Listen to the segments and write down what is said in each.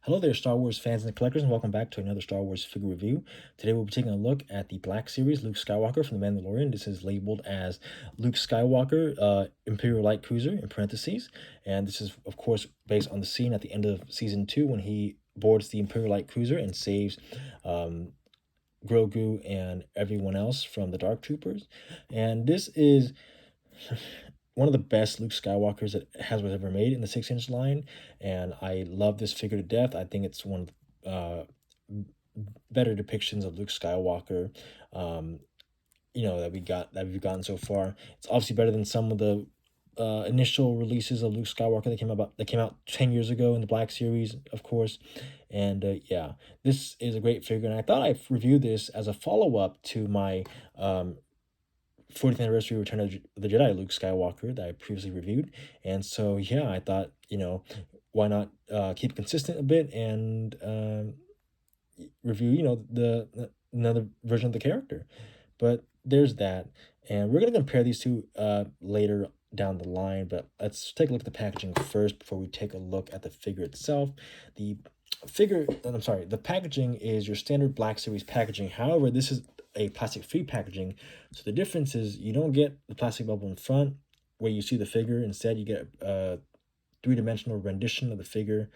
Hello there, Star Wars fans and collectors, and welcome back to another Star Wars figure review. Today we'll be taking a look at the Black Series Luke Skywalker from The Mandalorian. This is labeled as Luke Skywalker, Imperial Light Cruiser in parentheses. And this is, of course, based on the scene at the end of Season 2 when he boards the Imperial Light Cruiser and saves Grogu and everyone else from the Dark Troopers. And this is one of the best Luke Skywalkers that was ever made in the 6-inch line, and I love this figure to death. I think it's one of better depictions of Luke Skywalker, that we've gotten so far. It's obviously better than some of the initial releases of Luke Skywalker that came out 10 years ago in the Black Series, of course. And yeah, this is a great figure, and I thought I'd review this as a follow-up to my 40th anniversary Return of the Jedi Luke Skywalker that I previously reviewed. And so, yeah, I thought, why not keep consistent a bit and review, another version of the character. But there's that. And we're going to compare these two later down the line, but let's take a look at the packaging first before we take a look at the figure itself. The packaging is your standard Black Series packaging. However, this is a plastic-free packaging, so the difference is you don't get the plastic bubble in front where you see the figure. Instead, you get a three-dimensional rendition of the figure,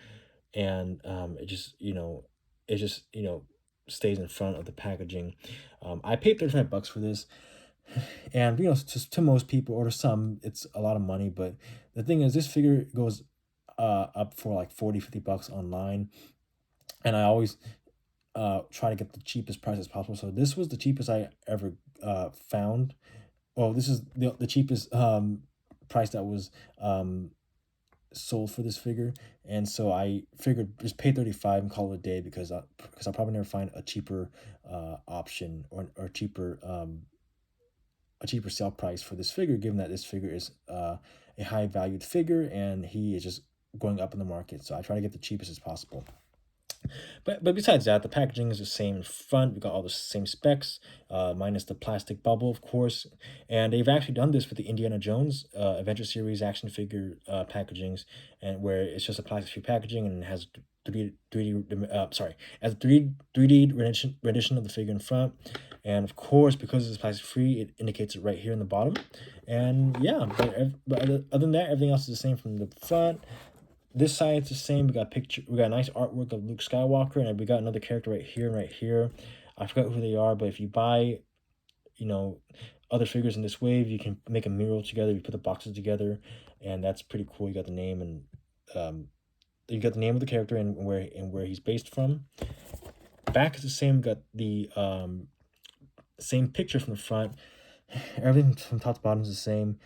and it just stays in front of the packaging. I paid $35 for this, and to most people, or to some, it's a lot of money. But the thing is, this figure goes up for like $40-50 online, and I always try to get the cheapest price as possible. So this was the cheapest I ever found. Well, this is the cheapest price that was sold for this figure, and so I figured just pay 35 and call it a day, because I'll probably never find a cheaper option or a cheaper sale price for this figure, given that this figure is a high valued figure and he is just going up in the market. So I try to get the cheapest as possible. But besides that, the packaging is the same in front. We got all the same specs, minus the plastic bubble, of course. And they've actually done this with the Indiana Jones Adventure Series action figure packagings, and where it's just a plastic-free packaging and it has 3D rendition of the figure in front. And of course, because it's plastic free, it indicates it right here in the bottom. And yeah, but other than that, everything else is the same from the front. This side is the same. We got a nice artwork of Luke Skywalker, and we got another character right here and right here. I forgot who they are, but if you buy, other figures in this wave, you can make a mural together. You put the boxes together, and that's pretty cool. You got the name and you got the name of the character and where he's based from. Back is the same. We got the same picture from the front. Everything from top to bottom is the same.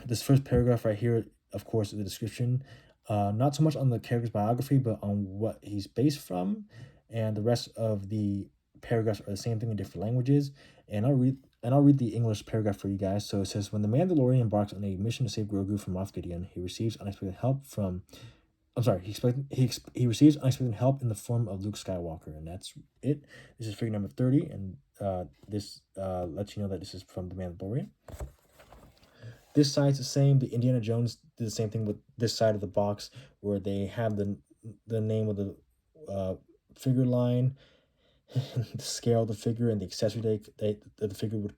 This first paragraph right here, of course, is the description. Not so much on the character's biography, but on what he's based from, and the rest of the paragraphs are the same thing in different languages. And I'll read the English paragraph for you guys. So it says, when the Mandalorian embarks on a mission to save Grogu from Moff Gideon, he receives unexpected help from. He receives unexpected help in the form of Luke Skywalker, and that's it. This is figure number 30, and this lets you know that this is from the Mandalorian. This side's the same. The Indiana Jones did the same thing with this side of the box, where they have the name of the figure line, the scale of the figure, and the accessory that the figure would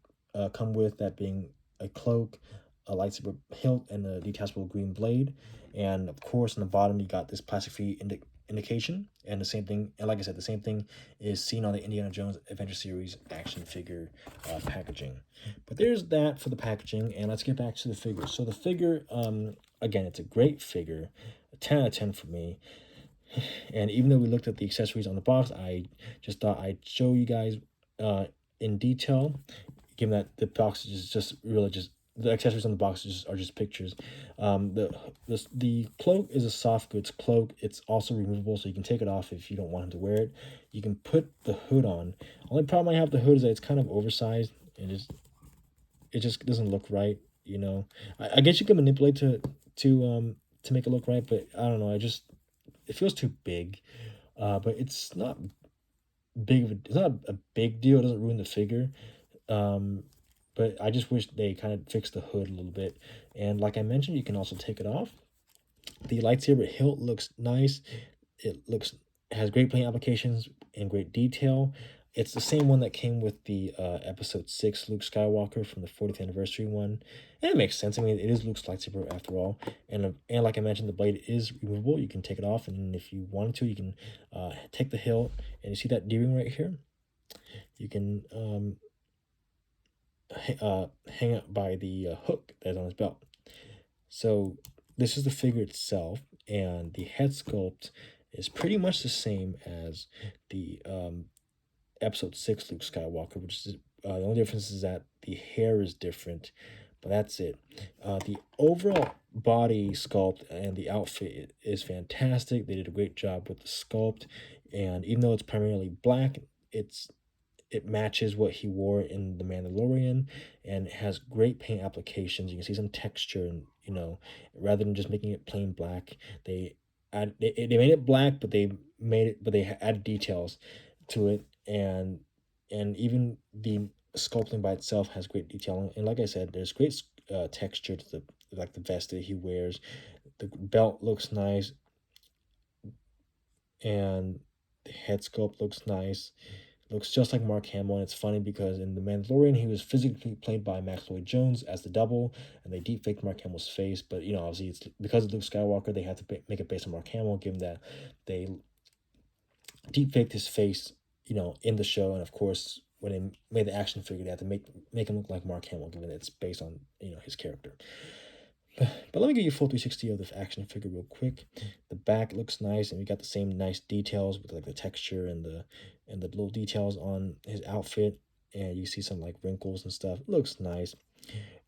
come with, that being a cloak, a lightsaber hilt, and a detachable green blade. And of course, on the bottom, you got this plastic-free indication, and the same thing. And like I said, the same thing is seen on the Indiana Jones Adventure Series action figure packaging. But there's that for the packaging, and let's get back to the figure. So the figure, again, it's a great figure, a 10 out of 10 for me. And even though we looked at the accessories on the box, I just thought I'd show you guys in detail, given that the box is just really just the accessories on the box are just pictures. The cloak is a soft goods cloak. It's also removable, so you can take it off if you don't want him to wear it. You can put the hood on. Only problem I have with the hood is that it's kind of oversized, and it just doesn't look right. I guess you can manipulate to make it look right, but I don't know. It feels too big. But it's not it's not a big deal. It doesn't ruin the figure. But I just wish they kind of fixed the hood a little bit. And like I mentioned, you can also take it off. The lightsaber hilt looks nice. it has great paint applications and great detail. It's the same one that came with the episode 6 Luke Skywalker from the 40th anniversary one. And it makes sense. I mean, it is Luke's lightsaber after all. And like I mentioned, the blade is removable. You can take it off, and if you wanted to, you can take the hilt. And you see that D-ring right here? You can hang it by the hook that's on his belt. So this is the figure itself, and the head sculpt is pretty much the same as the episode 6 Luke Skywalker, which is the only difference is that the hair is different, but that's it. The overall body sculpt and the outfit is fantastic. They did a great job with the sculpt, and even though it's primarily black, it matches what he wore in The Mandalorian, and it has great paint applications. You can see some texture, and rather than just making it plain black, they made it black, but they added details to it, and even the sculpting by itself has great detail. And like I said, there's great texture to the vest that he wears. The belt looks nice, and the head sculpt looks nice. Looks just like Mark Hamill, and it's funny because in The Mandalorian, he was physically played by Max Lloyd-Jones as the double, and they deepfaked Mark Hamill's face. But obviously, it's because of Luke Skywalker, they had to make it based on Mark Hamill, given that they deepfaked his face, in the show. And of course, when they made the action figure, they had to make him look like Mark Hamill, given that it's based on his character. But let me give you a full 360 of the action figure real quick. The back looks nice, and we got the same nice details with like the texture and the little details on his outfit. And you see some like wrinkles and stuff. It looks nice.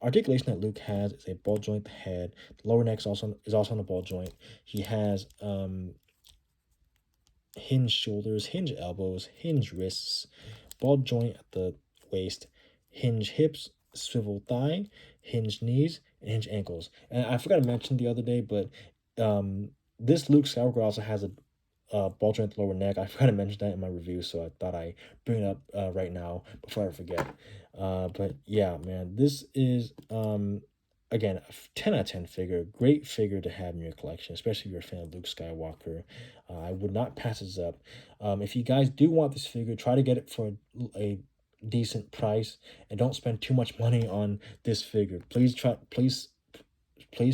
Articulation that Luke has is a ball joint head. The lower neck is also on a ball joint. He has hinge shoulders, hinge elbows, hinge wrists, ball joint at the waist, hinge hips, swivel thigh, hinge knees, and hinge ankles. And I forgot to mention the other day, but this Luke Skywalker also has a ball joint at the lower neck. I forgot to mention that in my review, so I thought I bring it up right now before I forget. But yeah, man, this is again, a 10 out of 10 figure. Great figure to have in your collection, especially if you're a fan of Luke Skywalker. I would not pass this up. If you guys do want this figure, try to get it for a decent price, and don't spend too much money on this figure. Please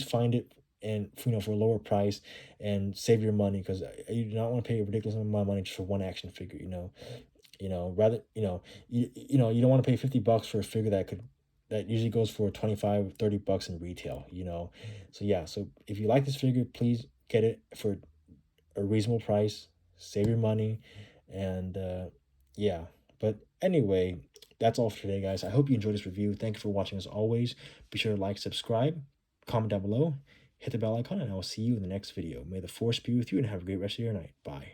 find it, and for a lower price, and save your money, because you do not want to pay a ridiculous amount of money just for one action figure. Rather, you don't want to pay $50 for a figure that usually goes for 25 $30 in retail. So yeah, so if you like this figure, please get it for a reasonable price, save your money, and yeah. But anyway, that's all for today, guys. I hope you enjoyed this review. Thank you for watching. As always, be sure to like, subscribe, comment down below, hit the bell icon, and I will see you in the next video. May the force be with you, and have a great rest of your night. Bye.